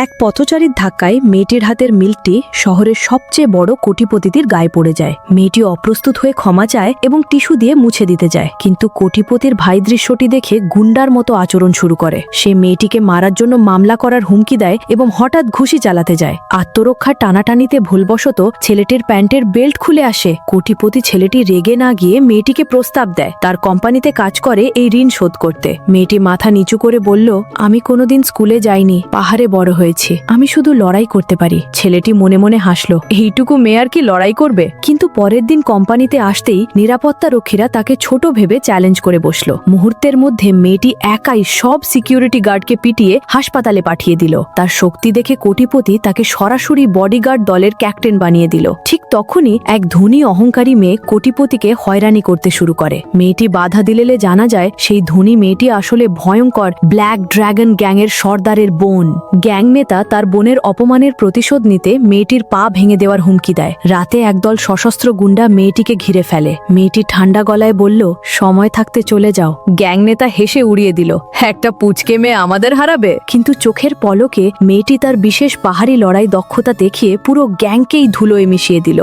এক পথচারীর ধাক্কায় মেয়েটির হাতের মিল্কটি শহরের সবচেয়ে বড় কোটিপতির গায়ে পড়ে যায়। মেয়েটি অপ্রস্তুত হয়ে ক্ষমা চায় এবং টিস্যু দিয়ে মুছে দিতে যায়, কিন্তু কোটিপতির ভাই দৃশ্যটি দেখে গুন্ডার মতো আচরণ শুরু করে। সে মেয়েটিকে মারার জন্য মামলা করার হুমকি দেয় এবং হঠাৎ ঘুষি চালাতে যায়। আত্মরক্ষার টানাটানিতে ভুলবশত ছেলেটির প্যান্টের বেল্ট খুলে আসে। কোটিপতি ছেলেটি রেগে না গিয়ে মেয়েটিকে প্রস্তাব দেয় তার কোম্পানিতে কাজ করে এই ঋণ শোধ করতে। মেয়েটি মাথা নিচু করে বলল, আমি কোনোদিন স্কুলে যাইনি, পাহাড়ে বড় হয়েছি, আমি শুধু লড়াই করতে পারি। ছেলেটি মনে মনে হাসল, এইটুকু মেয়ে আর কি লড়াই করবে? কিন্তু পরের দিন কোম্পানিতে আসতেই নিরাপত্তা রক্ষীরা তাকে ছোট ভেবে চ্যালেঞ্জ করে বসল। মুহূর্তের মধ্যে মেয়েটি একাই সব সিকিউরিটি গার্ডকে পিটিয়ে হাসপাতালে পাঠিয়ে দিল। তার শক্তি দেখে কোটিপতি তাকে সরাসরি বডিগার্ড দলের ক্যাপ্টেন বানিয়ে দিল। ঠিক তখনই এক ধনী অহংকারী মেয়ে কোটিপতিকে হয়রানি করতে শুরু করে। মেয়েটি বাধা দিলে জানা যায় সেই ধনী মেয়েটি আসলে ভয়ঙ্কর ব্ল্যাক ড্রাগন গ্যাংয়ের সর্দারের বোন। গ্যাং নেতা তার বোনের অপমানের প্রতিশোধ নিতে মেয়েটির পা ভেঙে দেওয়ার হুমকি দেয়। রাতে একদল সশস্ত্র গুন্ডা মেয়েটিকে ঘিরে ফেলে। মেয়েটি ঠান্ডা গলায় বলল, সময় থাকতে চলে যাও। গ্যাং নেতা হেসে উড়িয়ে দিল, একটা পুচকে মেয়ে আমাদের হারাবে? কিন্তু চোখের পলকে মেয়েটি তার বিশেষ পাহাড়ি লড়াই দক্ষতা দেখিয়ে পুরো গ্যাংকেই ধুলোয় মিশিয়ে দিল।